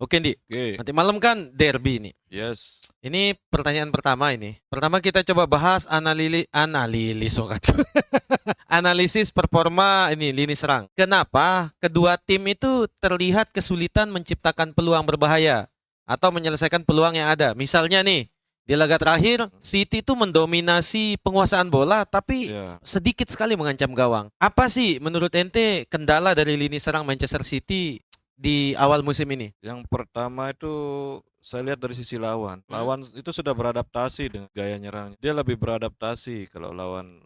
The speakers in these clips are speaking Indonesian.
Oke, Ndi. Oke, Nanti malam kan derby nih. yes. Ini pertanyaan pertama ini. Pertama kita coba bahas analisis analisis performa ini lini serang. Kenapa kedua tim itu terlihat kesulitan menciptakan peluang berbahaya atau menyelesaikan peluang yang ada? Misalnya nih, di laga terakhir City itu mendominasi penguasaan bola tapi Ya, sedikit sekali mengancam gawang. Apa sih menurut ente kendala dari lini serang Manchester City di awal musim ini? yang pertama itu saya lihat dari sisi lawan. Lawan itu sudah beradaptasi dengan gaya nyerangnya. Dia lebih beradaptasi kalau lawan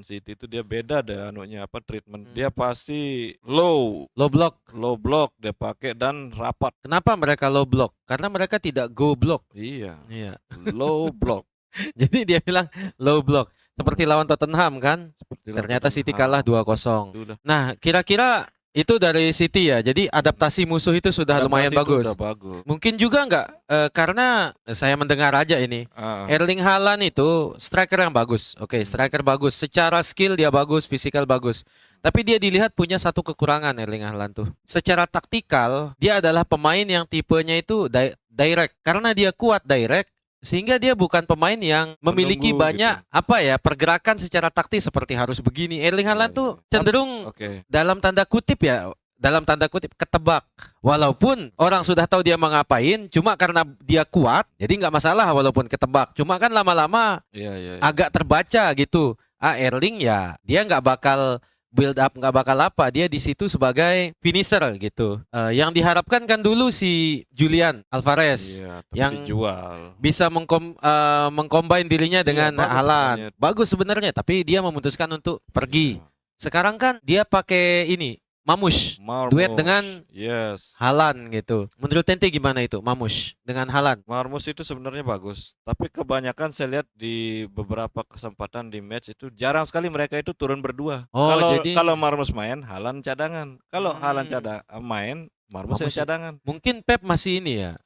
City itu dia beda deh anunya apa treatment. Dia pasti Low block. low block dia pakai dan rapat. Kenapa mereka low block? Karena mereka tidak go block. Iya, Iya. low block. Jadi dia bilang low block. Seperti lawan Tottenham kan? Seperti Ternyata City Tottenham. kalah 2-0. Sudah. Nah, kira-kira itu dari City ya. Jadi adaptasi musuh itu sudah lumayan Adaptasi itu bagus. udah bagus. Mungkin juga nggak karena saya mendengar aja ini. Ah, Erling Haaland itu striker yang bagus. Oke, striker bagus. Secara skill dia bagus, fisikal bagus. Tapi dia dilihat punya satu kekurangan Erling Haaland tuh. Secara taktikal, dia adalah pemain yang tipenya itu direct. Karena dia kuat direct, sehingga dia bukan pemain yang memiliki Menunggu banyak pergerakan secara taktis seperti harus begini. Erling Haaland Iya, tuh iya. cenderung Oke. dalam tanda kutip ketebak. Walaupun orang sudah tahu dia mau ngapain, cuma karena dia kuat, jadi nggak masalah walaupun ketebak. Cuma kan lama-lama Iya, iya, iya. agak terbaca gitu. Erling ya dia nggak bakal build up, nggak bakal apa. Dia di situ sebagai finisher gitu. Yang diharapkan kan dulu si Julian Alvarez Iya, tapi yang dijual. bisa mengcombine dirinya dengan bagus Haaland. sebenarnya. Bagus sebenarnya, tapi dia memutuskan untuk pergi. Iya. Sekarang kan dia pakai ini Mamush, duet Marmos. dengan Yes. Haaland gitu. Menurut Tente gimana itu Mamush dengan Haaland? Marmos itu sebenarnya bagus, tapi kebanyakan saya lihat di beberapa kesempatan di match itu jarang sekali mereka itu turun berdua. Oh, Kalau jadi kalau Marmos main, Haaland cadangan. Kalau Haaland Hmm. main, Marmos yang Mamush cadangan. mungkin Pep masih ini ya.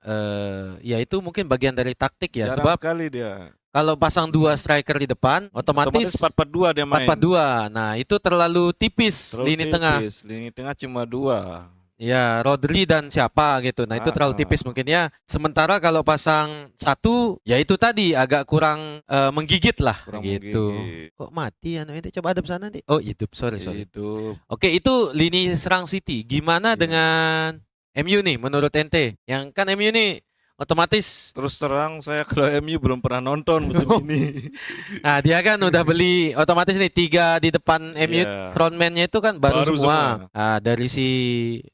Ya itu mungkin bagian dari taktik ya. Jarang Sebab sekali dia. kalau pasang dua striker di depan, Otomatis otomatis 4-4-2 dia main. 4-4-2. Nah, itu terlalu tipis Terlalu lini tengah. tipis. Lini tengah cuma 2. Ya, Rodri dan siapa gitu. Nah, itu terlalu tipis mungkin ya. Sementara kalau pasang satu, ya itu tadi agak kurang menggigit lah Kurang gitu. menggigit. Kok mati anu itu? Coba hadap sana nanti. Oh, hidup. Sorry. Itu Oke, itu lini serang City. Gimana Iya. dengan MU nih menurut ente? Yang kan MU nih otomatis terus terang saya kalau MU belum pernah nonton musim ini. nah dia kan udah beli otomatis nih 3 di depan MU Iya. frontman-nya itu kan baru Baru semua. semua. Nah, dari si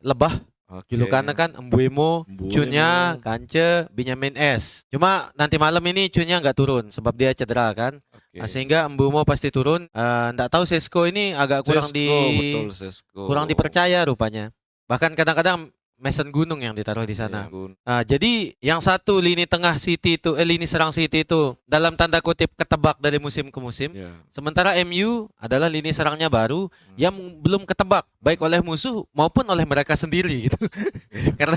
Lebah Oke. julukannya kan Mbuemo, Cunnya, Kance, Benjamin S. Cuma nanti malam ini Cunnya nggak turun sebab dia cedera kan. Oke. Sehingga Mbuemo pasti turun. Nggak tahu Sesko ini agak Betul, Sesko. kurang dipercaya rupanya. Bahkan kadang-kadang Mason Gunung yang ditaruh di sana. Iya, Nah, jadi yang satu lini tengah City itu, lini serang City itu dalam tanda kutip ketebak dari musim ke musim. Iya. Sementara MU adalah lini serangnya baru yang belum ketebak baik oleh musuh maupun oleh mereka sendiri gitu. karena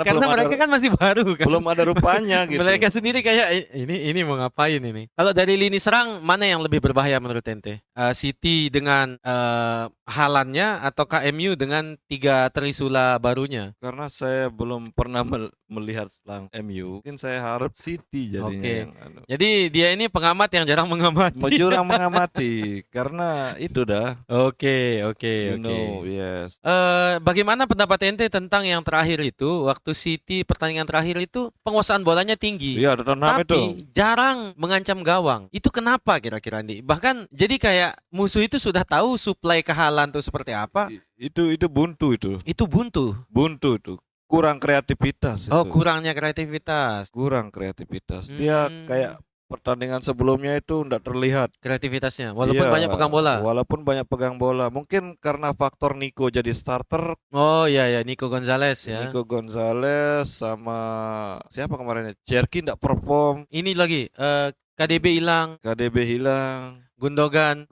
karena belum mereka kan masih baru kan. belum ada rupanya gitu. Mereka sendiri kayak ini mau ngapain ini. Kalau dari lini serang mana yang lebih berbahaya menurut ente? City dengan Haaland-nya ataukah MU dengan 3 trisula barunya? Karena saya belum pernah melihat selang MU, mungkin saya harap City jadinya Oke. yang Jadi dia ini pengamat yang jarang mengamati. Jurang mengamati karena itu dah. Oke. You know, yes. Bagaimana pendapat ente tentang yang terakhir itu waktu City pertandingan terakhir itu penguasaan bolanya tinggi, Iya, Tottenham itu. tapi jarang mengancam gawang. Itu kenapa kira-kira nih? Bahkan jadi kayak musuh itu sudah tahu supply ke Haaland tuh seperti apa. Itu buntu itu. Itu buntu. Buntu itu. Kurang kreativitas Oh, itu. kurangnya kreativitas. Kurang kreativitas. Dia kayak pertandingan sebelumnya itu enggak terlihat Kreativitasnya walaupun Iya, banyak pegang bola. Walaupun banyak pegang bola. Mungkin karena faktor Nico jadi starter. Oh iya Nico Gonzalez ya. Nico Gonzalez sama siapa kemarin ya? Cherki enggak perform. Ini lagi KDB hilang, KDB hilang, Gundogan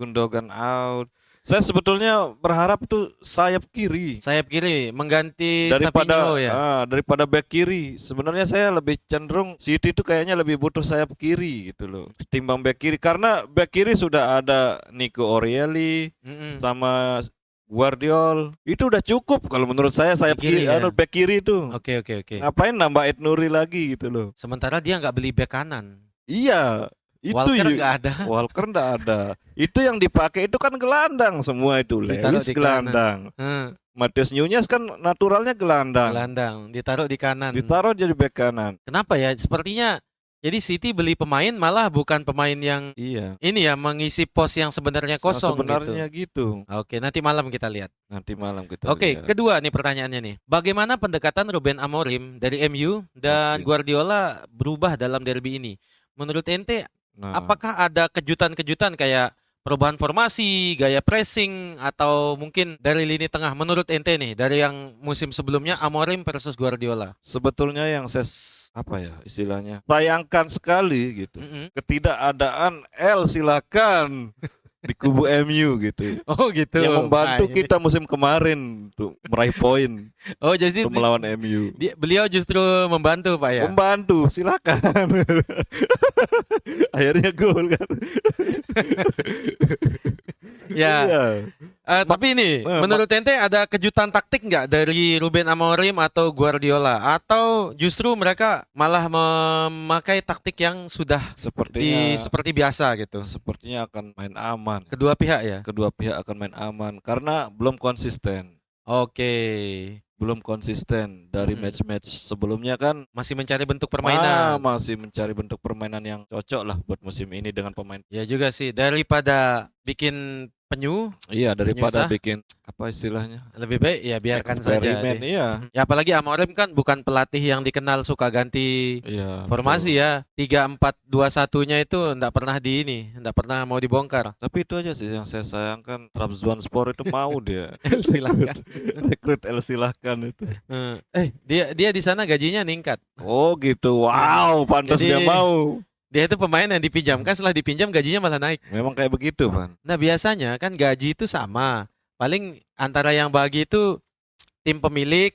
out. Saya sebetulnya berharap tuh sayap kiri sayap kiri mengganti daripada Savinho ya. daripada back kiri. Sebenarnya saya lebih cenderung City itu kayaknya lebih butuh sayap kiri gitu loh, ketimbang back kiri karena back kiri sudah ada Nico Orelli sama Guardiol. Itu udah cukup kalau menurut saya sayap Di kiri, kiri, ya? back kiri itu. Oke. Ngapain nambah Ed Nuri lagi gitu loh. Sementara dia nggak beli back kanan. Iya, itu Walker nggak ada. Walker nggak ada. Itu yang dipakai itu kan gelandang semua itu. Ditaruh Lewis di gelandang. Hmm, Matius Nunez kan naturalnya gelandang. gelandang, ditaruh di kanan. Ditaruh jadi back kanan. Kenapa ya? Sepertinya jadi City beli pemain malah bukan pemain yang Iya. ini ya mengisi pos yang sebenarnya kosong Sebenarnya gitu. Oke, nanti malam kita lihat. Nanti malam kita Oke, lihat. kedua nih pertanyaannya nih. Bagaimana pendekatan Ruben Amorim dari MU dan Oke. Guardiola berubah dalam derby ini? Menurut ente, Nah, apakah ada kejutan-kejutan kayak perubahan formasi, gaya pressing, atau mungkin dari lini tengah? Menurut ente nih, dari yang musim sebelumnya Amorim versus Guardiola. sebetulnya yang saya apa ya istilahnya sayangkan sekali gitu. Mm-mm. Ketidakadaan silakan di kubu MU gitu. Oh gitu. Yang membantu Nah, ini. kita musim kemarin untuk meraih poin Oh jadi untuk melawan MU. beliau justru membantu Pak ya? Membantu, silakan. Akhirnya gol kan. Ya. Iya. Tapi ini, menurut ente ada kejutan taktik nggak dari Ruben Amorim atau Guardiola? Atau justru mereka malah memakai taktik yang sudah seperti biasa gitu? Sepertinya akan main aman. Kedua pihak ya? Kedua pihak akan main aman karena belum konsisten. Oke. Belum konsisten dari match-match sebelumnya kan Masih mencari bentuk permainan. masih mencari bentuk permainan yang cocok lah buat musim ini dengan pemain. Ya juga sih, daripada bikin penyu, Iya, daripada Menyusah. bikin apa istilahnya? lebih baik ya biarkan saja. Eksperimen, iya. Ya apalagi Amorim kan bukan pelatih yang dikenal suka ganti Iya. formasi ya. 3-4-2-1-nya itu enggak pernah enggak pernah mau dibongkar. Tapi itu aja sih yang saya sayangkan, Trabzonspor itu mau dia Silakan. rekrut silahkan itu. Dia di sana gajinya meningkat. Oh gitu, wow, pantas Jadi- dia mau. Dia itu pemain yang dipinjamkan, setelah dipinjam gajinya malah naik. Memang kayak begitu, Pan. Nah, biasanya kan gaji itu sama. Paling antara yang bagi itu tim pemilik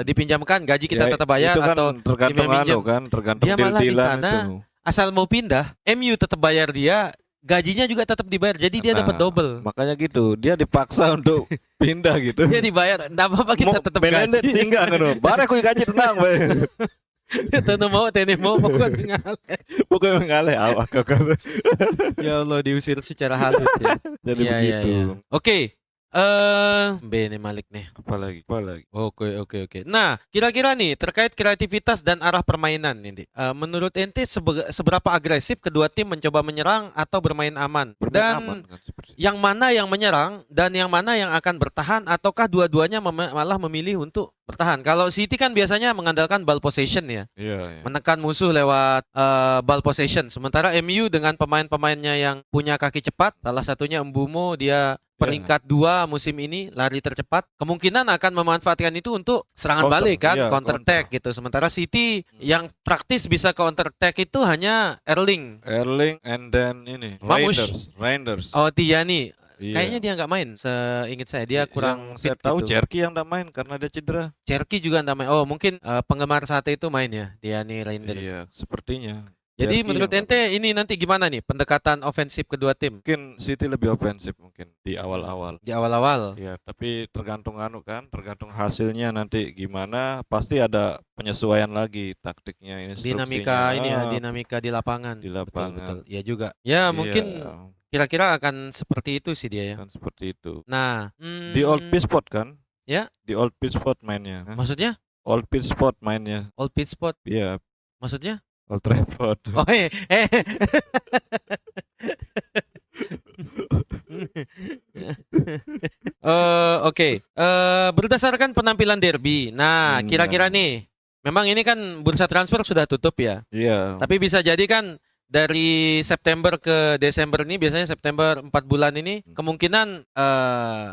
dipinjamkan gaji kita Ya, tetap bayar itu kan atau tergantung tim yang minjem. tergantung Dia malah di deal-dealan sana itu. asal mau pindah, MU tetap bayar dia, gajinya juga tetap dibayar. Jadi dia Nah, dapat double. Makanya gitu, dia dipaksa untuk pindah gitu. Dia dibayar. Enggak apa-apa kita tetap Belendet gaji. singgah kan. Bare aku gaji tenang, we. Tentu mau, tentu mau pokoknya. Pokoknya mengalih awak kan. Ya Allah, diusir secara halus ya. Jadi Iya, begitu. iya. Oke. Bene Malik nih. Apalagi? Oke. Nah, kira-kira nih terkait kreativitas dan arah permainan ini, menurut ente seberapa agresif kedua tim mencoba menyerang atau bermain aman? Bermain Dan aman kan seperti. yang mana yang menyerang dan yang mana yang akan bertahan ataukah dua-duanya malah memilih untuk bertahan? Kalau City kan biasanya mengandalkan ball possession ya, Iya. menekan musuh lewat ball possession. Sementara MU dengan pemain-pemainnya yang punya kaki cepat, salah satunya Mbumo, dia peringkat 2 musim ini lari tercepat, kemungkinan akan memanfaatkan itu untuk serangan Counter, balik kan, iya, counter attack gitu. Sementara City yang praktis bisa counter attack itu hanya Erling. Erling and then ini Mamush. Reinders. Oh, Tierney. Iya. Kayaknya dia nggak main, seingat saya dia kurang Yang saya fit tahu gitu. Cherky yang enggak main karena dia cedera. Cherky juga nggak main. Oh, mungkin penggemar sate itu main ya, Tierney Reinders. Iya, sepertinya. Jadi Cherky menurut yang ente ini nanti gimana nih pendekatan ofensif kedua tim mungkin City lebih ofensif mungkin di awal-awal. di awal-awal? Ya, tapi tergantung tergantung hasilnya nanti gimana, pasti ada penyesuaian lagi taktiknya, instruksinya. Dinamika di lapangan. Di lapangan. Betul. Ya juga. Ya mungkin Iya, kira-kira akan seperti itu sih dia ya. kan seperti itu. Nah, Di Old Pitchford kan? Ya. Di Old Pitchford mainnya. maksudnya Old Pitchford mainnya. Old Pitch Spot, Iya, maksudnya? Old Trafford. Oh, Oke. Berdasarkan penampilan derby. Nah, kira-kira nih, memang ini kan bursa transfer sudah tutup ya. Iya. Tapi bisa jadi kan dari September ke Desember ini, biasanya September 4 bulan ini, kemungkinan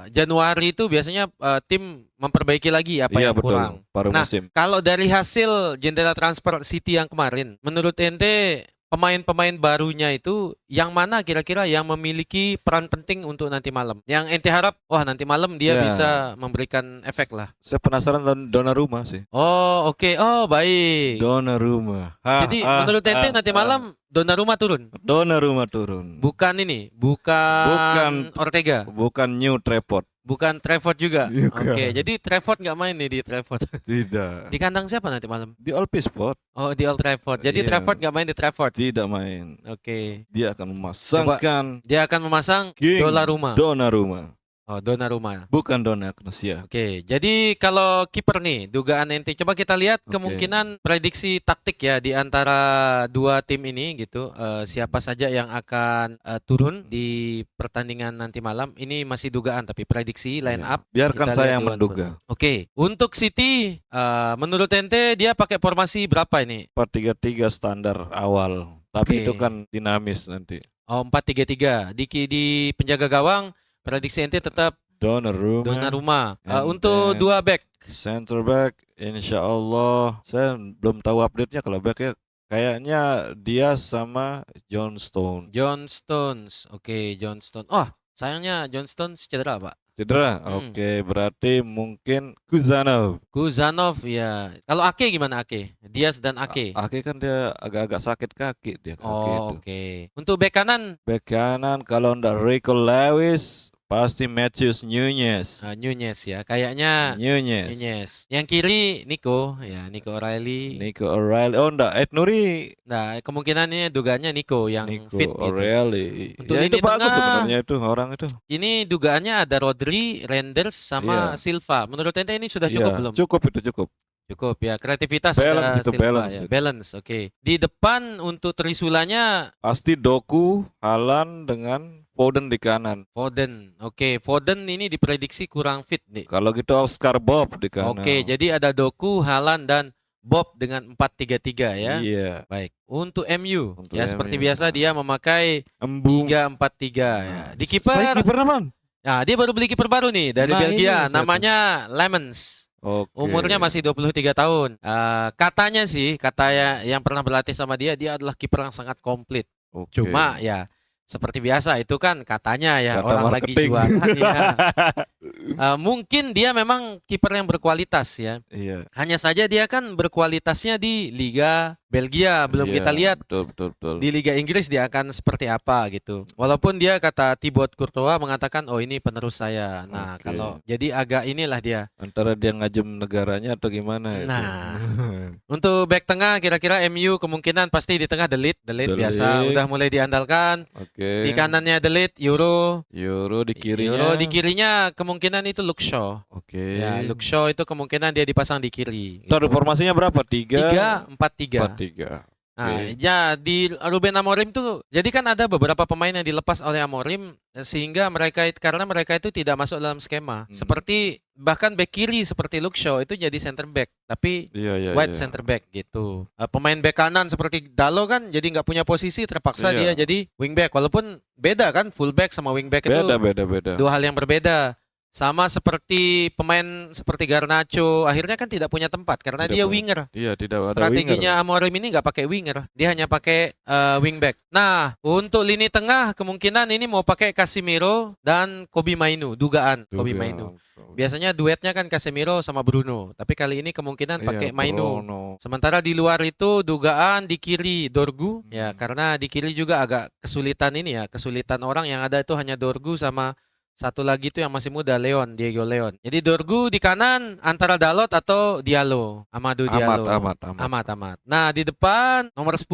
Januari itu biasanya tim memperbaiki lagi apa Iya, yang betul. kurang. Paruh Nah, musim. Kalau dari hasil jendela transfer City yang kemarin, menurut ente pemain-pemain barunya itu yang mana kira-kira yang memiliki peran penting untuk nanti malam? Yang ente harap, wah nanti malam dia Ya. bisa memberikan efek lah. Saya penasaran Donnarumma sih. Oh, oke. Oh, baik. Donnarumma. Jadi menurut ente nanti malam Donnarumma turun. Donnarumma turun. Bukan ini, bukan Ortega, Bukan New Trafford. bukan Trafford juga. Bukan. Oke, jadi Trafford nggak main nih di Trafford. Tidak. Di kandang siapa nanti malam? Di Old Trafford Oh, di Old Trafford. Jadi Iya. Trafford nggak main di Trafford. tidak main. Oke. Dia akan memasangkan Dia akan memasang King Donnarumma. Donnarumma. Oh, Donnarumma. Bukan Donna Agnesia. Oke, jadi kalau kiper nih, dugaan ente, coba kita lihat Oke. kemungkinan prediksi taktik ya di antara dua tim ini gitu. Siapa saja yang akan turun di pertandingan nanti malam. Ini masih dugaan tapi prediksi line Iya. up. Biarkan kita saya lihat yang di One menduga. Football. Oke, untuk City, menurut ente dia pakai formasi berapa ini? 4-3-3 standar awal. Tapi Oke. itu kan dinamis nanti. Oh, 4-3-3. Di penjaga gawang, prediksi ente tetap Donnarumma. And Untuk then dua back. Center back, insya Allah saya belum tahu update-nya kalau back ya. Kayaknya dia sama John Stone. John Stones. Oke, John Stones. Oh, sayangnya John Stones cedera, Pak. Cedera? Oke, berarti mungkin Kuzanov. Kuzanov ya. Kalau Ake gimana Ake? Diaz dan Ake. Ake kan dia agak-agak sakit kaki dia kaki Oh, itu. oke. Untuk bek kanan Back kanan kalau ndak Rico Lewis pasti Matthews Nunez. Nunez ya. Kayaknya Nunez. Nunez. Yang kiri Nico ya, Nico O'Reilly. Nico O'Reilly. Oh ndak, Ed Nuri. Nah, kemungkinannya dugaannya Nico yang Nico fit gitu. O'Reilly. Untuk Ya, lini itu bagus tengah, sebenarnya itu orang itu. ini dugaannya ada Rodri, Renders sama Iya. Silva. Menurut ente ini sudah cukup Iya, belum? cukup. Cukup ya, kreativitas Balance ada itu, Silva balance ya. itu. Balance, oke. Di depan untuk Trisulanya Pasti Doku, Haaland dengan Foden di kanan. Foden. Oke, Foden ini diprediksi kurang fit nih. Kalau gitu Oscar Bob di kanan. Oke, jadi ada Doku, Haaland dan Bob dengan 4-3-3 ya. Iya. Baik. Untuk MU Untuk ya seperti MU. biasa dia memakai Embung. 3-4-3 ya. Di Saya kiper, kiper naman. nah dia baru beli kiper baru nih dari Nah, Belgia, ini saya namanya Lemans. Oke. Umurnya masih 23 tahun. Katanya sih, yang pernah berlatih sama dia adalah kiper yang sangat komplit. Oke. Cuma ya seperti biasa itu kan katanya ya, Kata orang lagi marketing. juara ya. Mungkin dia memang kiper yang berkualitas ya. Iya. Hanya saja dia kan berkualitasnya di Liga Belgia. Belum Iya, kita lihat betul. di Liga Inggris dia akan seperti apa gitu. Walaupun dia kata Thibaut Courtois mengatakan, oh ini penerus saya. Nah, Oke. kalau jadi agak inilah dia. Antara dia ngajem negaranya atau gimana itu. Nah, untuk back tengah kira-kira MU kemungkinan pasti di tengah Delit biasa Delit. udah mulai diandalkan. Oke. Di kanannya Delit, Euro di kirinya. di kirinya kemungkinan itu Luke Shaw. Oke. Ya, Luke Shaw itu kemungkinan dia dipasang di kiri. Ntar formasinya berapa? 3-4-3. 4-3. Nah, Oke. ya di Ruben Amorim tuh, jadi kan ada beberapa pemain yang dilepas oleh Amorim sehingga karena mereka itu tidak masuk dalam skema. Seperti bahkan back kiri seperti Luke Shaw itu jadi center back, tapi Iya. wide center back gitu. Pemain back kanan seperti Dalo kan jadi nggak punya posisi, terpaksa dia Iya. jadi wing back. Walaupun beda kan, full back sama wing back itu Beda. dua hal yang berbeda. Sama seperti pemain seperti Garnacho, akhirnya kan tidak punya tempat karena Tidak dia punya. winger. Iya, tidak ada Strateginya Amorim ini nggak pakai winger, dia hanya pakai wingback. Nah, untuk lini tengah kemungkinan ini mau pakai Casemiro dan Kobbie Mainoo, dugaan Kobbie Mainoo. Biasanya duetnya kan Casemiro sama Bruno, tapi kali ini kemungkinan pakai Mainoo. Sementara di luar itu dugaan di kiri Dorgu, ya karena di kiri juga agak kesulitan orang yang ada itu hanya Dorgu sama satu lagi itu yang masih muda, Diego Leon. Jadi Dorgu di kanan antara Dalot atau Diallo, Amadou Diallo. Amat. Nah, di depan nomor 10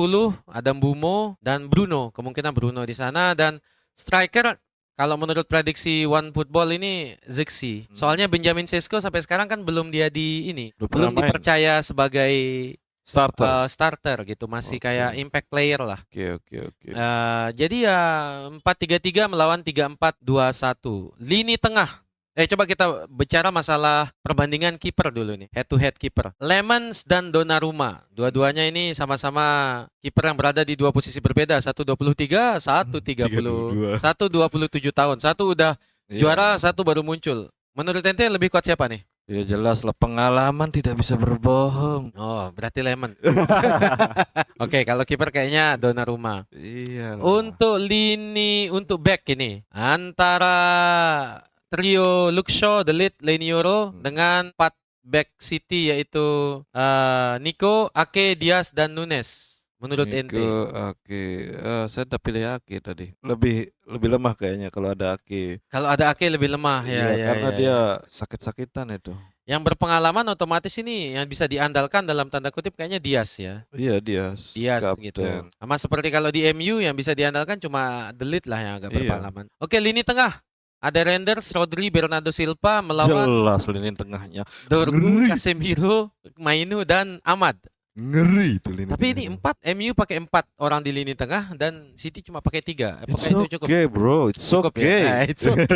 ada Mbumo dan Bruno. Kemungkinan Bruno di sana dan striker kalau menurut prediksi One Football ini Zirkzee. Soalnya Benjamin Sesko sampai sekarang kan belum dipercaya sebagai starter gitu, masih kayak impact player lah. Oke. Jadi ya 4-3-3 melawan 3-4-2-1. Lini tengah. Coba kita bicara masalah perbandingan kiper dulu nih, head to head kiper. Lemans dan Donnarumma. Dua-duanya ini sama-sama kiper yang berada di dua posisi berbeda. Satu 23, satu 30. Satu 27 tahun. Satu udah juara, satu baru muncul. Menurut ente lebih kuat siapa nih? Ya jelas lah, pengalaman tidak bisa berbohong. Oh, berarti Lemon. Oke, kalau kiper kayaknya Donnarumma. Iya. Untuk back ini antara trio Luke Shaw, Delit, Lenioro dengan 4 back City yaitu Nico, Ake, Diaz dan Nunez. menurut Niko, ente? Ake, saya udah pilih Ake tadi. Lebih lebih lemah kayaknya kalau ada Ake. Kalau ada Ake lebih lemah, ya, Iya, ya, karena ya, dia ya. sakit-sakitan itu. Yang berpengalaman otomatis ini yang bisa diandalkan dalam tanda kutip kayaknya Dias ya. Iya, dia Dias gitu. kapten. Sama seperti kalau di MU yang bisa diandalkan cuma Delete lah yang agak Iya, berpengalaman. Oke, lini tengah. Ada Renders, Rodri, Bernardo Silva melawan jelas lini tengahnya. Dorgu, Ngeri, Casemiro, Mainu dan Ahmad. ngeri itu lini Tapi ini tengahnya. 4, MU pakai 4 orang di lini tengah dan City cuma pakai 3. Apakah It's itu cukup? okay, bro. It's Cukup ya? okay. It's okay.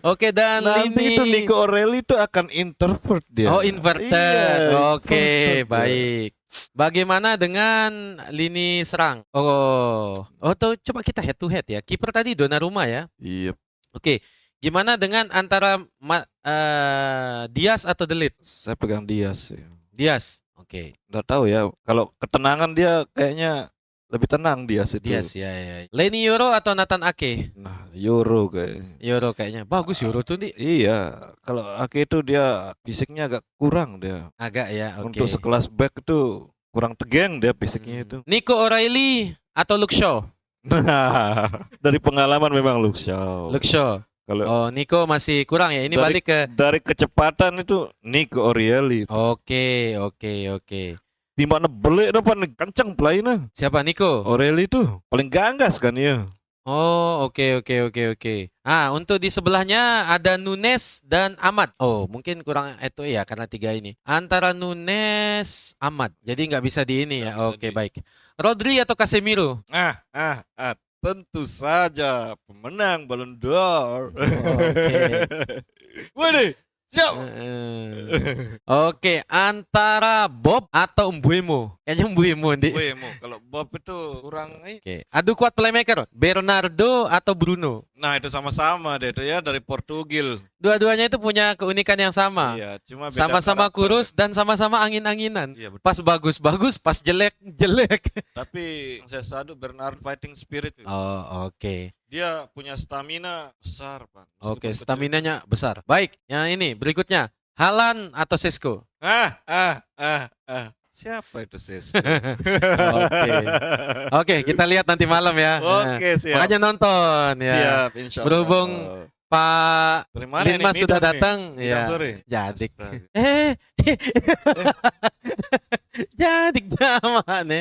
Oke, dan Nanti lini itu Nico Aureli itu akan introvert dia. Oh, inverted. Iya, Oke, inverted dia. baik. Bagaimana dengan lini serang? Coba kita head to head ya. Kiper tadi Donnarumma ya. Iya, Oke. Gimana dengan antara Dias atau Delete? saya pegang Dias sih. Dias. Oke. Nggak tahu ya. Kalau ketenangan dia kayaknya lebih tenang Dias itu. Dias ya. Leni Yoro atau Nathan Ake? Nah, Euro kayaknya. Yoro kayaknya. Bagus Yoro tuh nih. Iya, kalau Ake itu dia fisiknya agak kurang dia. Agak ya, oke. Untuk sekelas back itu kurang tegeng dia fisiknya itu. Nico O'Reilly atau Luke Shaw? Nah, dari pengalaman memang Luke Shaw. Luke Shaw. Kalau Oh, Nico masih kurang ya. Ini balik ke dari kecepatan itu Nico Aureli. Oke. Timbang belik depan kenceng pelaina. Siapa Nico? Aureli itu paling ganggas kan ya. Oh, oke. Untuk di sebelahnya ada Nunes dan Ahmad. Oh, mungkin kurang itu ya karena 3 ini. Antara Nunes, Ahmad. Jadi nggak bisa di ini ya. Nggak bisa Oke, di- baik. Rodri atau Casemiro? Tentu saja pemenang Ballon d'Or. Oke. Waduh, siap. Oke, antara Bob atau Mbuemo? Kayaknya Mbuemo nih. Wemo, kalau Bob itu kurang. Oke. Adu kuat playmaker, Bernardo atau Bruno? Nah, itu sama-sama deh itu ya dari Portugil. Dua-duanya itu punya keunikan yang sama. Iya, cuma beda Sama-sama karakter. kurus dan sama-sama angin-anginan. Iya, betul. Pas bagus-bagus, pas jelek-jelek. Tapi yang saya sadu Bernard fighting spirit. Oh, oke. Dia punya stamina besar, Pak. Meskipun Oke, kecil. staminanya besar. Baik, yang ini berikutnya. Halan atau Sesko? Siapa itu sis? Oke. Oke, kita lihat nanti malam ya. Oke, siap. Makanya nonton ya. Siap, insya Allah. Berhubung Pak dari mana Linmas ini? sudah Midang nih? datang Midang ya. sore. Jadik. Astaga. Jadik zaman ya.